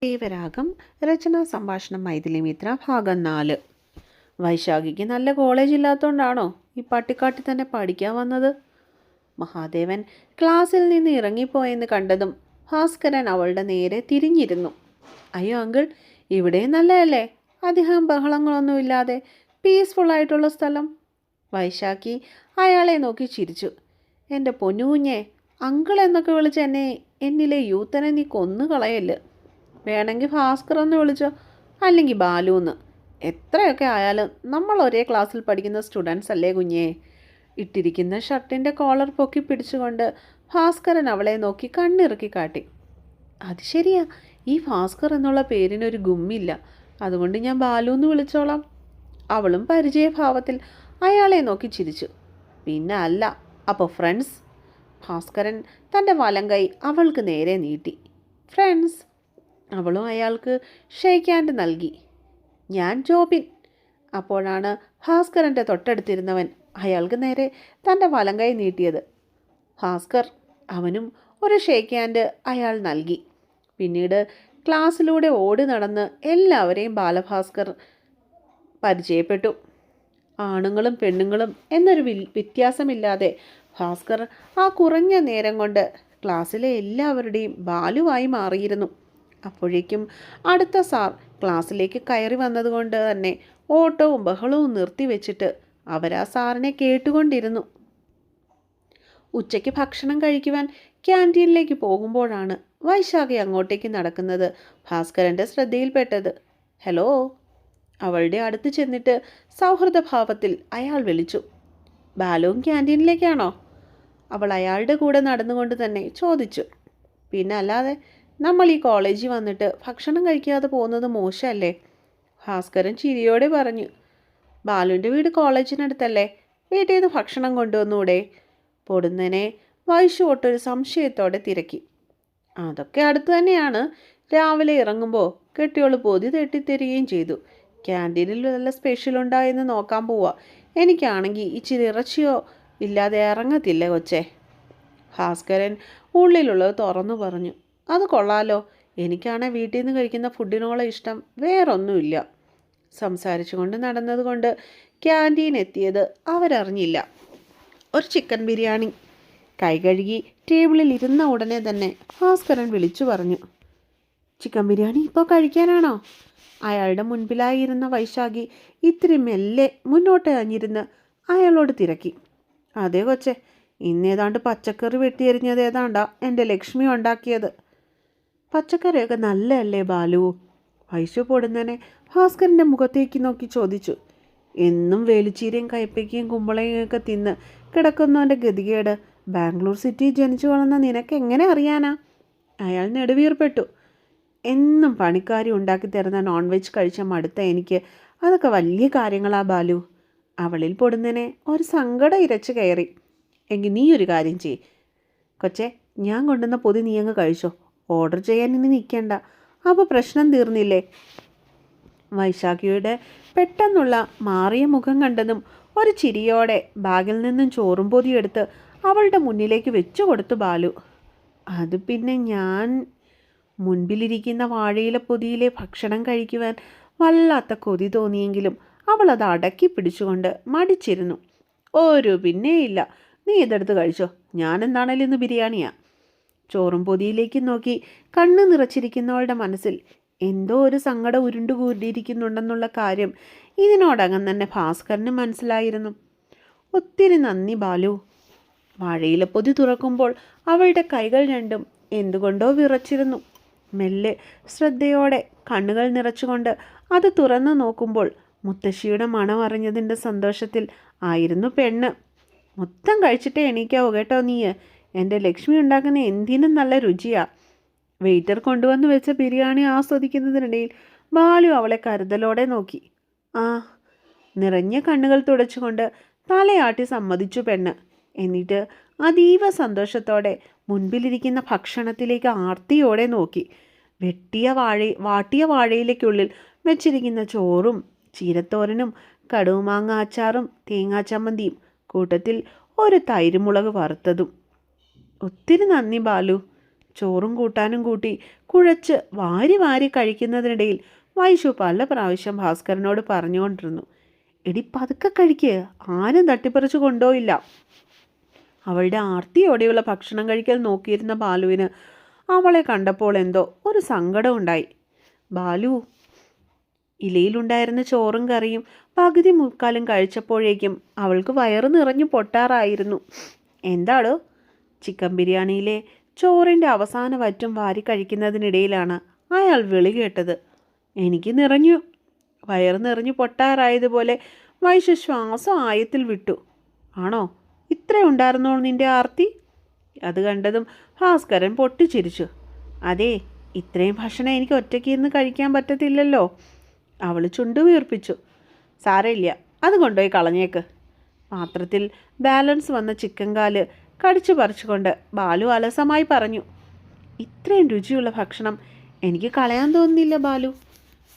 ദേവരാഗം രചനാ സംഭാഷണം മൈഥിലി മിത്ര ഭാഗം 4. വൈശാഖിക്ക് നല്ല കോളേജ് ഇല്ലാത്തതുകൊണ്ടാണോ ഈ പട്ടിക്കാട്ടിൽ തന്നെ പഠിക്കാൻ വന്നത്? മഹാദേവൻ ക്ലാസ്സിൽ നിന്ന് ഇറങ്ങിപ്പോയെന്ന് കണ്ടതും ഭാസ്കരൻ അവളുടെ നേരെ തിരിഞ്ഞിരുന്നു. അയ്യോ അങ്കിൾ, ഇവിടെ നല്ലതല്ലേ, അധികം ബഹളങ്ങളൊന്നുമില്ലാതെ പീസ്ഫുള്ളായിട്ടുള്ള സ്ഥലം. വൈശാഖി അയാളെ നോക്കി ചിരിച്ചു. എൻ്റെ പൊന്നുകുഞ്ഞെ, അങ്കിൾ എന്നൊക്കെ വിളിച്ച് എന്നിലെ യൂത്തനെ നീ കൊന്നു കളയല്ല്. വേണമെങ്കിൽ ഭാസ്കർ എന്ന് വിളിച്ചോ, അല്ലെങ്കിൽ ബാലു എന്ന്. എത്രയൊക്കെ ആയാലും നമ്മൾ ഒരേ ക്ലാസ്സിൽ പഠിക്കുന്ന സ്റ്റുഡൻസ് അല്ലേ കുഞ്ഞേ. ഇട്ടിരിക്കുന്ന ഷർട്ടിൻ്റെ കോളർ പൊക്കി പിടിച്ചുകൊണ്ട് ഭാസ്കരൻ അവളെ നോക്കി കണ്ണിറുക്കി കാട്ടി. അത് ശരിയാ, ഈ ഭാസ്കർ എന്നുള്ള പേരിനൊരു ഗുമ്മില്ല, അതുകൊണ്ട് ഞാൻ ബാലു എന്ന് വിളിച്ചോളാം. അവളും പരിചയഭാവത്തിൽ അയാളെ നോക്കി ചിരിച്ചു. പിന്നെ അല്ല, അപ്പോൾ ഫ്രണ്ട്സ്? ഭാസ്കരൻ തൻ്റെ വലം കൈ അവൾക്ക് നേരെ നീട്ടി. ഫ്രണ്ട്സ്. അവളും അയാൾക്ക് ഷേക്ക് ഹാൻഡ് നൽകി. ഞാൻ ജോബിൻ. അപ്പോഴാണ് ഭാസ്കരൻ്റെ തൊട്ടടുത്തിരുന്നവൻ അയാൾക്ക് നേരെ തൻ്റെ വലം കൈ നീട്ടിയത്. ഭാസ്കർ. അവനും ഒരു ഷേക്ക് ഹാൻഡ് അയാൾ നൽകി. പിന്നീട് ക്ലാസ്സിലൂടെ ഓടി നടന്ന് എല്ലാവരെയും ബാലഭാസ്കർ പരിചയപ്പെട്ടു. ആണുങ്ങളും പെണ്ണുങ്ങളും എന്നൊരു വ്യത്യാസമില്ലാതെ ഭാസ്കർ ആ കുറഞ്ഞ നേരം കൊണ്ട് ക്ലാസ്സിലെ എല്ലാവരുടെയും ബാലുവായി മാറിയിരുന്നു. അപ്പോഴേക്കും അടുത്ത സാർ ക്ലാസ്സിലേക്ക് കയറി വന്നതുകൊണ്ട് തന്നെ ഓട്ടവും ബഹളവും നിർത്തിവെച്ചിട്ട് അവരാ സാറിനെ കേട്ടുകൊണ്ടിരുന്നു. ഉച്ചയ്ക്ക് ഭക്ഷണം കഴിക്കുവാൻ ക്യാൻറ്റീനിലേക്ക് പോകുമ്പോഴാണ് വൈശാഖി അങ്ങോട്ടേക്ക് നടക്കുന്നത് ഭാസ്കരൻ്റെ ശ്രദ്ധയിൽപ്പെട്ടത്. ഹലോ. അവളുടെ അടുത്ത് ചെന്നിട്ട് സൗഹൃദഭാവത്തിൽ അയാൾ വിളിച്ചു. ബാലുവും ക്യാൻറ്റീനിലേക്കാണോ? അവൾ അയാളുടെ കൂടെ നടന്നുകൊണ്ട് തന്നെ ചോദിച്ചു. പിന്നെ അല്ലാതെ, നമ്മൾ ഈ കോളേജിൽ വന്നിട്ട് ഭക്ഷണം കഴിക്കാതെ പോകുന്നത് മോശമല്ലേ? ഭാസ്കരൻ ചിരിയോടെ പറഞ്ഞു. ബാലുവിൻ്റെ വീട് കോളേജിനടുത്തല്ലേ, വീട്ടിൽ നിന്ന് ഭക്ഷണം കൊണ്ടുവന്നൂടെ? പൊടുന്നനെ വൈശു ഒട്ടൊരു സംശയത്തോടെ തിരക്കി. അതൊക്കെ അടുത്ത് തന്നെയാണ്. രാവിലെ ഇറങ്ങുമ്പോൾ കെട്ടിയോള് പൊതി തെട്ടിത്തരികയും ചെയ്തു. ക്യാൻറ്റീനിൽ നല്ല സ്പെഷ്യൽ ഉണ്ടായെന്ന് നോക്കാൻ പോവാ. എനിക്കാണെങ്കിൽ ഇച്ചിരി ഇറച്ചിയോ ഇല്ലാതെ ഇറങ്ങത്തില്ല കൊച്ചേ. ഭാസ്കരൻ ഉള്ളിലുള്ളത് തുറന്നു പറഞ്ഞു. അത് കൊള്ളാലോ, എനിക്കാണെങ്കിൽ വീട്ടിൽ നിന്ന് കഴിക്കുന്ന ഫുഡിനോളം ഇഷ്ടം വേറൊന്നുമില്ല. സംസാരിച്ചു കൊണ്ട് നടന്നതുകൊണ്ട് ക്യാൻറ്റീൻ എത്തിയത് അവരറിഞ്ഞില്ല. ഒരു ചിക്കൻ ബിരിയാണി. കൈ കഴുകി ടേബിളിൽ ഇരുന്ന ഉടനെ തന്നെ ഭാസ്കരൻ വിളിച്ചു പറഞ്ഞു. ചിക്കൻ ബിരിയാണി ഇപ്പോൾ കഴിക്കാനാണോ? അയാളുടെ മുൻപിലായിരുന്ന വൈശാഖി ഇത്തിരി മെല്ലെ മുന്നോട്ട് അഞ്ഞിരുന്ന് അയാളോട് തിരക്കി. അതേ കൊച്ചെ, ഇന്നേതാണ്ട് പച്ചക്കറി വെട്ടിയെറിഞ്ഞത് ഏതാണ്ടാ എൻ്റെ ലക്ഷ്മി ഉണ്ടാക്കിയത്. പച്ചക്കറിയൊക്കെ നല്ലതല്ലേ ബാലു? വൈശു പൊടുന്നനെ ഭാസ്കരൻ്റെ മുഖത്തേക്ക് നോക്കി ചോദിച്ചു. എന്നും വേലിച്ചീരയും കയ്പ്പയ്ക്കയും കുമ്പളയും ഒക്കെ തിന്ന് കിടക്കുന്നവൻ്റെ ഗതികേട് ബാംഗ്ലൂർ സിറ്റിയിൽ ജനിച്ചു വളർന്ന നിനക്ക് എങ്ങനെ അറിയാനാ? അയാൾ നെടുവീർപ്പെട്ടു. എന്നും പണിക്കാരി ഉണ്ടാക്കി തരുന്ന നോൺ വെജ് കഴിച്ച മടുത്ത എനിക്ക് അതൊക്കെ വലിയ കാര്യങ്ങളാ ബാലു. അവളിൽ പൊടുന്നനെ ഒരു സങ്കടം ഇരച്ചു കയറി. എങ്കിൽ നീ ഒരു കാര്യം ചെയ്യ് കൊച്ചെ, ഞാൻ കൊണ്ടുവന്ന പൊതി നീ അങ്ങ് കഴിച്ചോ. ഓർഡർ ചെയ്യാൻ ഇനി നിൽക്കണ്ട, അപ്പോൾ പ്രശ്നം തീർന്നില്ലേ? വൈശാഖിയുടെ പെട്ടെന്നുള്ള മാറിയ മുഖം കണ്ടതും ഒരു ചിരിയോടെ ബാഗിൽ നിന്നും ചോറും പൊതിയെടുത്ത് അവളുടെ മുന്നിലേക്ക് വെച്ചു കൊടുത്തു ബാലു. അത് പിന്നെ ഞാൻ മുൻപിലിരിക്കുന്ന വാഴയില പൊതിയിലെ ഭക്ഷണം കഴിക്കുവാൻ വല്ലാത്ത കൊതി തോന്നിയെങ്കിലും അവൾ അത് അടക്കി പിടിച്ചുകൊണ്ട് മടിച്ചിരുന്നു. ഒരു പിന്നെയില്ല, നീ ഇതെടുത്ത് കഴിച്ചോ, ഞാനെന്താണേലും ഇന്ന് ബിരിയാണിയാ. ചോറും പൊതിയിലേക്ക് നോക്കി കണ്ണ് നിറച്ചിരിക്കുന്നവളുടെ മനസ്സിൽ എന്തോ ഒരു സങ്കടം ഉരുണ്ടുകൂടിയിരിക്കുന്നുണ്ടെന്നുള്ള കാര്യം ഇതിനോടകം തന്നെ ഭാസ്കരന് മനസ്സിലായിരുന്നു. ഒത്തിരി നന്ദി ബാലു. വാഴയില പൊതി തുറക്കുമ്പോൾ അവളുടെ കൈകൾ രണ്ടും എന്തുകൊണ്ടോ വിറച്ചിരുന്നു. മെല്ലെ ശ്രദ്ധയോടെ കണ്ണുകൾ നിറച്ചുകൊണ്ട് അത് തുറന്നു നോക്കുമ്പോൾ മുത്തശ്ശിയുടെ മണം അറിഞ്ഞതിൻ്റെ സന്തോഷത്തിൽ ആയിരുന്നു പെണ്ണ്. മൊത്തം കഴിച്ചിട്ടേ എണീക്കാവൂ കേട്ടോ നീ. എൻ്റെ ലക്ഷ്മി ഉണ്ടാക്കുന്ന എന്തിനും നല്ല രുചിയാ. വെയിറ്റർ കൊണ്ടുവന്ന് വെച്ച ബിരിയാണി ആസ്വദിക്കുന്നതിനിടയിൽ ബാലു അവളെ കരുതലോടെ നോക്കി. ആ. നിറഞ്ഞ കണ്ണുകൾ തുടച്ചുകൊണ്ട് തലയാട്ടി സമ്മതിച്ചു പെണ്ണ്. എന്നിട്ട് അതീവ സന്തോഷത്തോടെ മുൻപിലിരിക്കുന്ന ഭക്ഷണത്തിലേക്ക് ആർത്തിയോടെ നോക്കി. വാട്ടിയ വാഴയിലേക്കുള്ളിൽ വെച്ചിരിക്കുന്ന ചോറും ചീരത്തോരനും കടുമാങ്ങ അച്ചാറും തേങ്ങാച്ചമ്മന്തിയും കൂട്ടത്തിൽ ഒരു തൈരുമുളക് വറുത്തതും. ഒത്തിരി നന്ദി ബാലു. ചോറും കൂട്ടാനും കൂട്ടി കുഴച്ച് വാരി വാരി കഴിക്കുന്നതിനിടയിൽ വൈശു പല പ്രാവശ്യം ഭാസ്കരനോട് പറഞ്ഞുകൊണ്ടിരുന്നു, എടി പതുക്കെ കഴിക്ക്, ആരും തട്ടിപ്പറിച്ച് കൊണ്ടുപോയില്ല. അവളുടെ ആർത്തിയോടെയുള്ള ഭക്ഷണം കഴിക്കൽ നോക്കിയിരുന്ന ബാലുവിന് അവളെ കണ്ടപ്പോൾ എന്തോ ഒരു സങ്കടം ഉണ്ടായി. ബാലു ഇലയിലുണ്ടായിരുന്ന ചോറും കറിയും പകുതി മുക്കാലും കഴിച്ചപ്പോഴേക്കും അവൾക്ക് വയറ് നിറഞ്ഞു പൊട്ടാറായിരുന്നു. എന്താടോ? ചിക്കൻ ബിരിയാണിയിലെ ചോറിൻ്റെ അവസാന വറ്റും വാരി കഴിക്കുന്നതിനിടയിലാണ് അയാൾ വിളി കേട്ടത്. എനിക്ക് നിറഞ്ഞു. വയറ് നിറഞ്ഞു പൊട്ടാറായതുപോലെ വൈശു ശ്വാസം ആയത്തിൽ വിട്ടു. ആണോ? ഇത്രയുണ്ടായിരുന്നോ നിന്റെ ആർത്തി? അത് കണ്ടതും ഭാസ്കരൻ പൊട്ടിച്ചിരിച്ചു. അതെ, ഇത്രയും ഭക്ഷണം എനിക്ക് ഒറ്റയ്ക്ക് ഇരുന്ന് കഴിക്കാൻ പറ്റത്തില്ലല്ലോ. അവൾ ചുണ്ടു വീർപ്പിച്ചു. സാരമില്ല, അത് കൊണ്ടുപോയി കളഞ്ഞേക്ക്. പാത്രത്തിൽ ബാലൻസ് വന്ന ചിക്കൻ കാല് കടിച്ചു പറിച്ചുകൊണ്ട് ബാലു അലസമായി പറഞ്ഞു. ഇത്രയും രുചിയുള്ള ഭക്ഷണം എനിക്ക് കളയാൻ തോന്നുന്നില്ല ബാലു.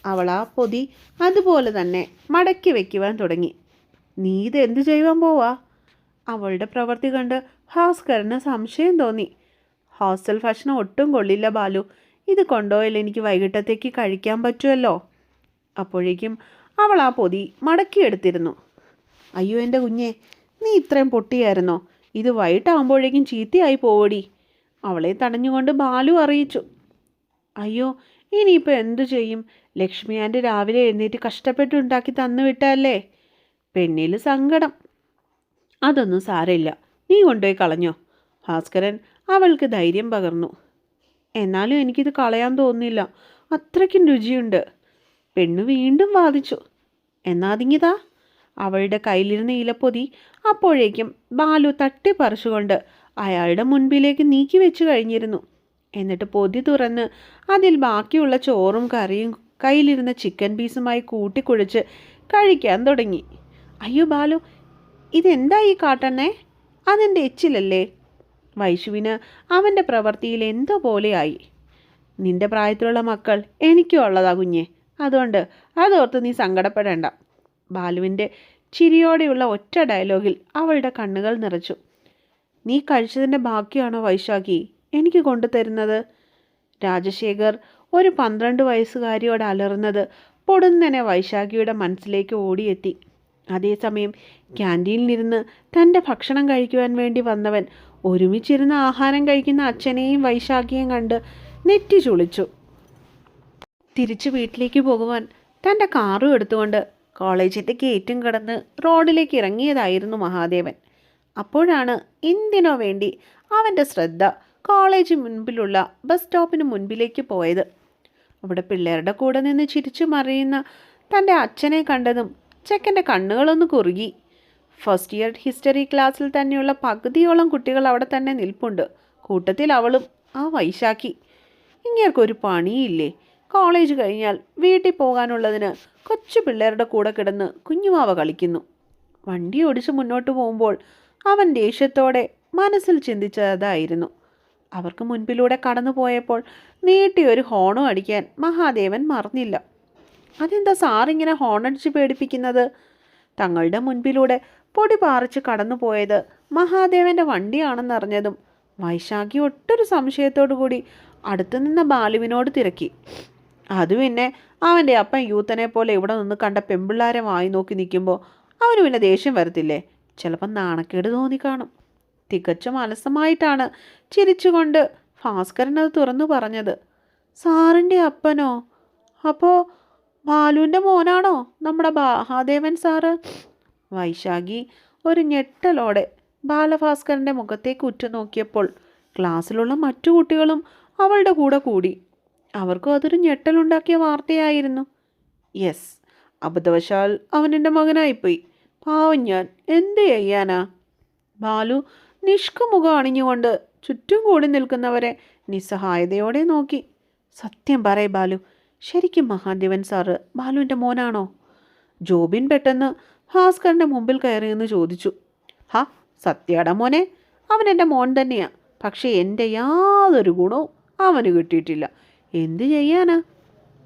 അവൾ ആ പൊതി അതുപോലെ തന്നെ മടക്കി വയ്ക്കുവാൻ തുടങ്ങി. നീ ഇത് എന്തു ചെയ്യുവാൻ പോവാ? അവളുടെ പ്രവൃത്തി കണ്ട് ഭാസ്കരന് സംശയം തോന്നി. ഹോസ്റ്റൽ ഭക്ഷണം ഒട്ടും കൊള്ളില്ല ബാലു. ഇത് കൊണ്ടുപോയാൽ എനിക്ക് വൈകിട്ടത്തേക്ക് കഴിക്കാൻ പറ്റുമല്ലോ. അപ്പോഴേക്കും അവൾ ആ പൊതി മടക്കിയെടുത്തിരുന്നു. അയ്യോ എൻ്റെ കുഞ്ഞെ, നീ ഇത്രയും പൊട്ടിയായിരുന്നോ? ഇത് വൈകിട്ടാകുമ്പോഴേക്കും ചീത്തയായി പോവടി. അവളെ തടഞ്ഞുകൊണ്ട് ബാലു അറിയിച്ചു. അയ്യോ, ഇനിയിപ്പോൾ എന്തു ചെയ്യും? ലക്ഷ്മി ആൻ്റി രാവിലെ എഴുന്നേറ്റ് കഷ്ടപ്പെട്ട് ഉണ്ടാക്കി തന്നു വിട്ടല്ലേ. പെണ്ണിൽ സങ്കടം. അതൊന്നും സാരമില്ല, നീ കൊണ്ടുപോയി കളഞ്ഞോ. ഭാസ്കരൻ അവൾക്ക് ധൈര്യം പകർന്നു. എന്നാലും എനിക്കിത് കളയാൻ തോന്നുന്നില്ല, അത്രയ്ക്കും രുചിയുണ്ട്. പെണ്ണു വീണ്ടും വാദിച്ചു. എന്നാതിങ്ങിതാ. അവളുടെ കയ്യിലിരുന്ന ഇലപ്പൊതി അപ്പോഴേക്കും ബാലു തട്ടിപ്പറിച്ചുകൊണ്ട് അയാളുടെ മുൻപിലേക്ക് നീക്കി വെച്ച് കഴിഞ്ഞിരുന്നു. എന്നിട്ട് പൊതി തുറന്ന് അതിൽ ബാക്കിയുള്ള ചോറും കറിയും കയ്യിലിരുന്ന ചിക്കൻ പീസുമായി കൂട്ടിക്കുഴച്ച് കഴിക്കാൻ തുടങ്ങി. അയ്യോ ബാലു, ഇതെന്താ ഈ കാട്ടണേ? അതെൻ്റെ എച്ചിലല്ലേ? വൈശുവിന് അവൻ്റെ പ്രവൃത്തിയിൽ എന്തോ പോലെയായി. നിന്റെ പ്രായത്തിലുള്ള മക്കൾ എനിക്കും ഉള്ളതാ കുഞ്ഞെ, അതുകൊണ്ട് അതോർത്ത് നീ സങ്കടപ്പെടേണ്ട. ബാലുവിൻ്റെ ചിരിയോടെയുള്ള ഒറ്റ ഡയലോഗിൽ അവളുടെ കണ്ണുകൾ നിറച്ചു. നീ കഴിച്ചതിൻ്റെ ബാക്കിയാണോ വൈശാഖി എനിക്ക് കൊണ്ടുതരുന്നത്? രാജശേഖർ ഒരു 12 വയസ്സുകാരിയോട് അലറുന്നത് പൊടുന്നനെ വൈശാഖിയുടെ മനസ്സിലേക്ക് ഓടിയെത്തി. അതേസമയം ക്യാൻറ്റീനിലിരുന്ന് തൻ്റെ ഭക്ഷണം കഴിക്കുവാൻ വേണ്ടി വന്നവൻ ഒരുമിച്ചിരുന്ന് ആഹാരം കഴിക്കുന്ന അച്ഛനെയും വൈശാഖിയെയും കണ്ട് നെറ്റി ചുളിച്ചു. തിരിച്ചു വീട്ടിലേക്ക് പോകുവാൻ തൻ്റെ കാറും എടുത്തുകൊണ്ട് കോളേജിൻ്റെ ഗേറ്റും കടന്ന് റോഡിലേക്ക് ഇറങ്ങിയതായിരുന്നു മഹാദേവൻ. അപ്പോഴാണ് എന്തിനോ വേണ്ടി അവൻ്റെ ശ്രദ്ധ കോളേജ് മുൻപിലുള്ള ബസ് സ്റ്റോപ്പിന് മുൻപിലേക്ക് പോയത്. അവിടെ പിള്ളേരുടെ കൂടെ നിന്ന് ചിരിച്ചു മറിയുന്ന തൻ്റെ അച്ഛനെ കണ്ടതും ചെക്കൻ്റെ കണ്ണുകളൊന്ന് കുറുകി. ഫസ്റ്റ് ഇയർ ഹിസ്റ്ററി ക്ലാസ്സിൽ തന്നെയുള്ള പകുതിയോളം കുട്ടികൾ അവിടെ തന്നെ നിൽപ്പുണ്ട്. കൂട്ടത്തിൽ അവളും, ആ വൈശാഖി. ഇങ്ങേർക്കൊരു പണിയില്ലേ? കോളേജ് കഴിഞ്ഞാൽ വീട്ടിൽ പോകാനുള്ളതിന് കൊച്ചു പിള്ളേരുടെ കൂടെ കിടന്ന് കുഞ്ഞുമാവ കളിക്കുന്നു. വണ്ടി ഓടിച്ച് മുന്നോട്ട് പോകുമ്പോൾ അവൻ ദേഷ്യത്തോടെ മനസ്സിൽ ചിന്തിച്ചതായിരുന്നു. അവർക്ക് മുൻപിലൂടെ കടന്നു പോയപ്പോൾ നീട്ടിയൊരു ഹോണും അടിക്കാൻ മഹാദേവൻ മറന്നില്ല. അതെന്താ സാറിങ്ങനെ ഹോണടിച്ച് പേടിപ്പിക്കുന്നത്? തങ്ങളുടെ മുൻപിലൂടെ പൊടി പാറിച്ച് കടന്നു പോയത് മഹാദേവൻ്റെ വണ്ടിയാണെന്നറിഞ്ഞതും വൈശാഖി ഒട്ടൊരു സംശയത്തോടു കൂടി അടുത്തു നിന്ന ബാലുവിനോട് തിരക്കി. അത് പിന്നെ അവൻ്റെ അപ്പൻ യൂത്തനെ പോലെ ഇവിടെ നിന്ന് കണ്ട പെമ്പിള്ളാരെ വായി നോക്കി നിൽക്കുമ്പോൾ അവന് പിന്നെ ദേഷ്യം വരത്തില്ലേ? ചിലപ്പം നാണക്കേട് തോന്നിക്കാണും. തികച്ചും അലസമായിട്ടാണ് ചിരിച്ചുകൊണ്ട് ഭാസ്കരൻ അത് തുറന്നു പറഞ്ഞത്. സാറിൻ്റെ അപ്പനോ? അപ്പോൾ ബാലുവിൻ്റെ മോനാണോ നമ്മുടെ മഹാദേവൻ സാറ്? വൈശാഖി ഒരു ഞെട്ടലോടെ ബാലഭാസ്കരൻ്റെ മുഖത്തേക്ക് ഉറ്റുനോക്കിയപ്പോൾ ക്ലാസ്സിലുള്ള മറ്റു കുട്ടികളും അവളുടെ കൂടെ കൂടി. അവർക്കും അതൊരു ഞെട്ടലുണ്ടാക്കിയ വാർത്തയായിരുന്നു. യെസ്, അബദ്ധവശാൽ അവൻ എൻ്റെ മകനായിപ്പോയി. പാവം, ഞാൻ എന്ത് ചെയ്യാനാ? ബാലു നിഷ്കുമുഖം അണിഞ്ഞുകൊണ്ട് ചുറ്റും കൂടി നിൽക്കുന്നവരെ നിസ്സഹായതയോടെ നോക്കി. സത്യം പറയ് ബാലു, ശരിക്കും മഹാദേവൻ സാറ് ബാലുവിൻ്റെ മോനാണോ? ജോബിൻ പെട്ടെന്ന് ഭാസ്കറിൻ്റെ മുമ്പിൽ കയറിയെന്ന് ചോദിച്ചു. ഹാ, സത്യടാ മോനെ, അവൻ എൻ്റെ മോൻ തന്നെയാ. പക്ഷേ എൻ്റെ യാതൊരു ഗുണവും അവന് കിട്ടിയിട്ടില്ല. എന്തു ചെയ്യാനാ?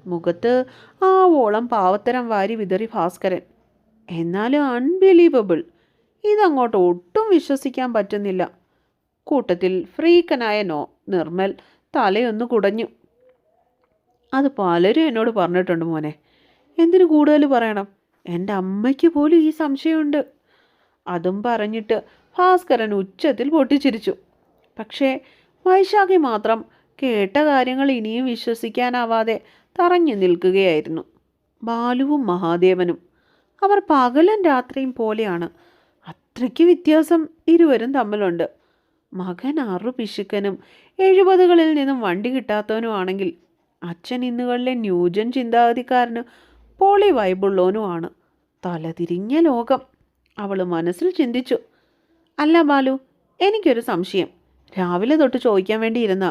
മുഖത്ത് ആവോളം പാവത്തരം വാരി വിതറി ഭാസ്കരൻ. എന്നാലും അൺബിലീവബിൾ. ഇതങ്ങോട്ട് ഒട്ടും വിശ്വസിക്കാൻ പറ്റുന്നില്ല. കൂട്ടത്തിൽ ഫ്രീക്കനായ നിർമ്മൽ തലയൊന്ന് കുടഞ്ഞു. അത് പലരും എന്നോട് പറഞ്ഞിട്ടുണ്ട് മോനെ. എന്തിനു കൂടുതൽ പറയണം? എൻ്റെ അമ്മയ്ക്ക് പോലും ഈ സംശയമുണ്ട്. അതും പറഞ്ഞിട്ട് ഭാസ്കരൻ ഉച്ചത്തിൽ പൊട്ടിച്ചിരിച്ചു. പക്ഷേ വൈശാഖി മാത്രം കേട്ട കാര്യങ്ങൾ ഇനിയും വിശ്വസിക്കാനാവാതെ തറഞ്ഞു നിൽക്കുകയായിരുന്നു. ബാലുവും മഹാദേവനും അവർ പകലും രാത്രിയും പോലെയാണ്. അത്രയ്ക്ക് വ്യത്യാസം ഇരുവരും തമ്മിലുണ്ട്. മകൻ പിശുക്കനും 70കളിൽ നിന്നും വണ്ടി കിട്ടാത്തവനുമാണെങ്കിൽ അച്ഛൻ ഇന്നുകളിലെ ന്യൂജൻ ചിന്താഗതിക്കാരന് പോളി വൈബുള്ളവനുമാണ്. തലതിരിഞ്ഞ ലോകം. അവൾ മനസ്സിൽ ചിന്തിച്ചു. അല്ല ബാലു, എനിക്കൊരു സംശയം. രാവിലെ തൊട്ട് ചോദിക്കാൻ വേണ്ടി ഇരുന്ന,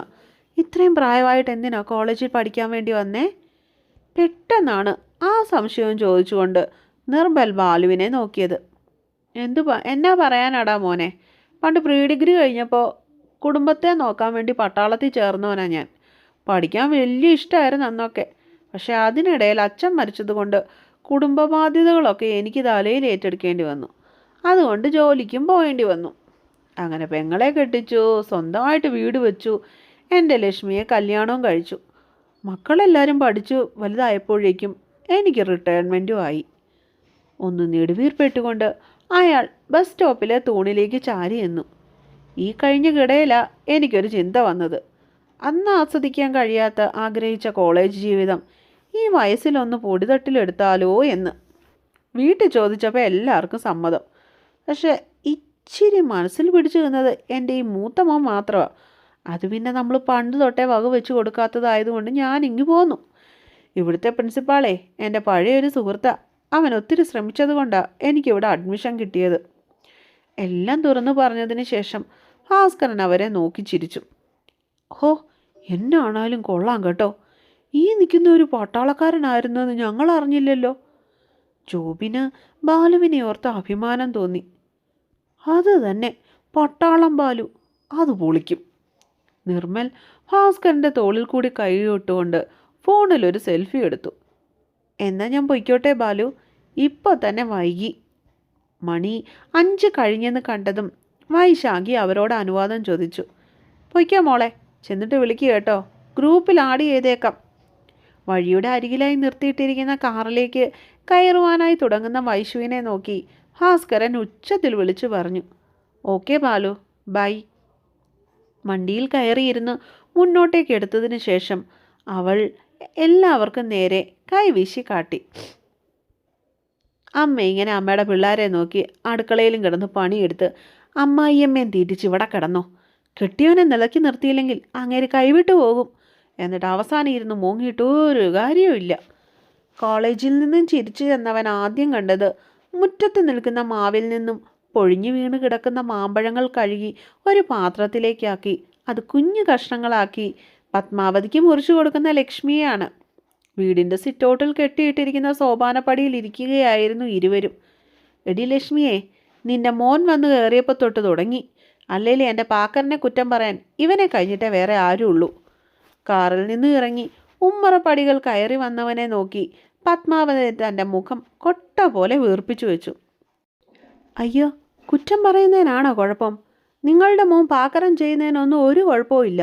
ഇത്രയും പ്രായമായിട്ട് എന്തിനാ കോളേജിൽ പഠിക്കാൻ വേണ്ടി വന്നേ? പെട്ടെന്നാണ് ആ സംശയവും ചോദിച്ചുകൊണ്ട് നിർമ്മൽ ബാലുവിനെ നോക്കിയത്. എന്നാ പറയാനാടാ മോനെ, പണ്ട് പ്രീ ഡിഗ്രി കഴിഞ്ഞപ്പോൾ കുടുംബത്തെ നോക്കാൻ വേണ്ടി പട്ടാളത്തിൽ ചേർന്നവനാ ഞാൻ. പഠിക്കാൻ വലിയ ഇഷ്ടമായിരുന്നു അന്നൊക്കെ. പക്ഷേ അതിനിടയിൽ അച്ഛൻ മരിച്ചതുകൊണ്ട് കുടുംബ ബാധ്യതകളൊക്കെ എനിക്ക് തലയിൽ ഏറ്റെടുക്കേണ്ടി വന്നു. അതുകൊണ്ട് ജോലിക്കും പോകേണ്ടി വന്നു. അങ്ങനെ പെങ്ങളെ കെട്ടിച്ചു, സ്വന്തമായിട്ട് വീട് വെച്ചു, എൻ്റെ ലക്ഷ്മിയെ കല്യാണവും കഴിച്ചു. മക്കളെല്ലാവരും പഠിച്ചു വലുതായപ്പോഴേക്കും എനിക്ക് റിട്ടയർമെൻറ്റും ആയി. ഒന്ന് നെടുവീർപ്പെട്ടുകൊണ്ട് അയാൾ ബസ് സ്റ്റോപ്പിലെ തൂണിലേക്ക് ചാരി എന്നു. ഈ കഴിഞ്ഞ കിടയിലാണ് എനിക്കൊരു ചിന്ത വന്നത്. അന്ന് ആസ്വദിക്കാൻ കഴിയാത്ത ആഗ്രഹിച്ച കോളേജ് ജീവിതം ഈ വയസ്സിലൊന്ന് പൊടിതട്ടിലെടുത്താലോ എന്ന്. വീട്ടിൽ ചോദിച്ചപ്പോൾ എല്ലാവർക്കും സമ്മതം. പക്ഷെ ഇച്ചിരി മനസ്സിൽ പിടിച്ചു നിന്നത് എൻ്റെ ഈ മൂത്ത മോൻ മാത്രമാണ്. അത് പിന്നെ നമ്മൾ പണ്ട് തൊട്ടേ വക വെച്ച് കൊടുക്കാത്തതായതുകൊണ്ട് ഞാൻ ഇങ്ങു പോന്നു. ഇവിടുത്തെ പ്രിൻസിപ്പാളേ എൻ്റെ പഴയൊരു സുഹൃത്താണ്. അവൻ ഒത്തിരി ശ്രമിച്ചത് കൊണ്ടാണ് എനിക്കിവിടെ അഡ്മിഷൻ കിട്ടിയത്. എല്ലാം തുറന്നു പറഞ്ഞതിന് ശേഷം ഭാസ്കരൻ അവരെ നോക്കി ചിരിച്ചു. ഹോ, എന്നാണാലും കൊള്ളാം കേട്ടോ. ഈ നിൽക്കുന്ന ഒരു പട്ടാളക്കാരനായിരുന്നെന്ന് ഞങ്ങൾ അറിഞ്ഞില്ലല്ലോ. ജോബിന് ബാലുവിനെ ഓർത്ത് അഭിമാനം തോന്നി. അത് തന്നെ, പട്ടാളം ബാലു, അത് പൊളിക്കും. നിർമ്മൽ ഭാസ്കരൻ്റെ തോളിൽ കൂടി കൈയിട്ടുകൊണ്ട് ഫോണിലൊരു സെൽഫി എടുത്തു. എന്നാൽ ഞാൻ പൊയ്ക്കോട്ടെ ബാലു, ഇപ്പോൾ തന്നെ വൈകി. മണി 5 കഴിഞ്ഞെന്ന് കണ്ടതും വൈശാഖി അവരോട് അനുവാദം ചോദിച്ചു. പൊയ്ക്കോ മോളെ, ചെന്നിട്ട് വിളിക്കുക കേട്ടോ, ഗ്രൂപ്പിൽ ആഡ് ചെയ്തേക്കാം. വഴിയുടെ അരികിലായി നിർത്തിയിട്ടിരിക്കുന്ന കാറിലേക്ക് കയറുവാനായി തുടങ്ങുന്ന വൈശുവിനെ നോക്കി ഭാസ്കരൻ ഉച്ചത്തിൽ വിളിച്ചു പറഞ്ഞു. Okay Balu, bye. വണ്ടിയിൽ കയറിയിരുന്ന് മുന്നോട്ടേക്ക് എടുത്തതിന് ശേഷം അവൾ എല്ലാവർക്കും നേരെ കൈവീശി കാട്ടി. അമ്മ ഇങ്ങനെ അമ്മയുടെ പിള്ളേരെ നോക്കി അടുക്കളയിലും കിടന്ന് പണിയെടുത്ത് അമ്മായിയമ്മയും തീറ്റിച്ച് ഇവിടെ കിടന്നോ. കെട്ടിയവനെ നിലയ്ക്ക് നിർത്തിയില്ലെങ്കിൽ അങ്ങേര് കൈവിട്ടു പോകും. എന്നിട്ട് അവസാനം ഇരുന്ന് മൂങ്ങിയിട്ട് ഒരു കാര്യവുമില്ല. കോളേജിൽ നിന്നും ചിരിച്ചു ചെന്നവൻ ആദ്യം കണ്ടത് മുറ്റത്ത് നിൽക്കുന്ന മാവിൽ നിന്നും പൊഴിഞ്ഞു വീണ് കിടക്കുന്ന മാമ്പഴങ്ങൾ കഴുകി ഒരു പാത്രത്തിലേക്കാക്കി അത് കുഞ്ഞു കഷ്ണങ്ങളാക്കി പത്മാവതിക്ക് മുറിച്ചു കൊടുക്കുന്ന ലക്ഷ്മിയെയാണ്. വീടിൻ്റെ സിറ്റൗട്ടിൽ കെട്ടിയിട്ടിരിക്കുന്ന സോപാനപ്പടിയിൽ ഇരിക്കുകയായിരുന്നു ഇരുവരും. എടി ലക്ഷ്മിയെ, നിന്റെ മോൻ വന്ന് കയറിയപ്പോൾ തൊട്ട് തുടങ്ങി. അല്ലെങ്കിൽ എൻ്റെ പാക്കറിനെ കുറ്റം പറയാൻ ഇവനെ കഴിഞ്ഞിട്ടേ വേറെ ആരുള്ളൂ. കാറിൽ നിന്ന് ഇറങ്ങി ഉമ്മറപ്പടികൾ കയറി വന്നവനെ നോക്കി പത്മാവതി തൻ്റെ മുഖം കൊട്ട പോലെ വീർപ്പിച്ചു വെച്ചു. അയ്യോ, കുറ്റം പറയുന്നതിനാണോ കുഴപ്പം? നിങ്ങളുടെ മോൻ പാക്കരം ചെയ്യുന്നതിനൊന്നും ഒരു കുഴപ്പവും ഇല്ല.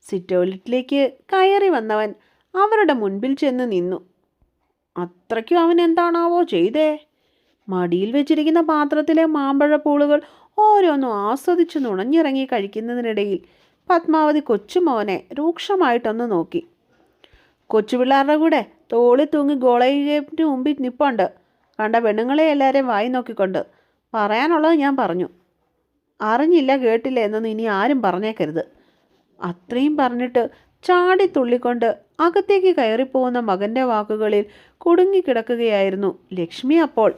സിറ്റൗട്ടിലേക്ക് കയറി വന്നവൻ അവരുടെ മുൻപിൽ ചെന്ന് നിന്നു. അത്രയ്ക്കും അവൻ എന്താണാവോ ചെയ്തേ? മടിയിൽ വെച്ചിരിക്കുന്ന പാത്രത്തിലെ മാമ്പഴപ്പൂളുകൾ ഓരോന്നും ആസ്വദിച്ച് നുണഞ്ഞിറങ്ങി കഴിക്കുന്നതിനിടയിൽ പത്മാവതി കൊച്ചുമോനെ രൂക്ഷമായിട്ടൊന്ന് നോക്കി. കൊച്ചുപിള്ളേരുടെ കൂടെ തോളി തൂങ്ങി ഗോളയ്യപ്പിന് മുമ്പിൽ നിപ്പുണ്ട്. കണ്ട പെണ്ണുങ്ങളെ എല്ലാവരെയും വായി നോക്കിക്കൊണ്ട്. പറയാനുള്ളത് ഞാൻ പറഞ്ഞു. അറിഞ്ഞില്ല കേട്ടില്ല എന്നൊന്നും ഇനി ആരും പറഞ്ഞേക്കരുത്. അത്രയും പറഞ്ഞിട്ട് ചാടി തുള്ളിക്കൊണ്ട് അകത്തേക്ക് കയറിപ്പോകുന്ന മകൻ്റെ വാക്കുകളിൽ കുടുങ്ങിക്കിടക്കുകയായിരുന്നു ലക്ഷ്മി അപ്പോൾ.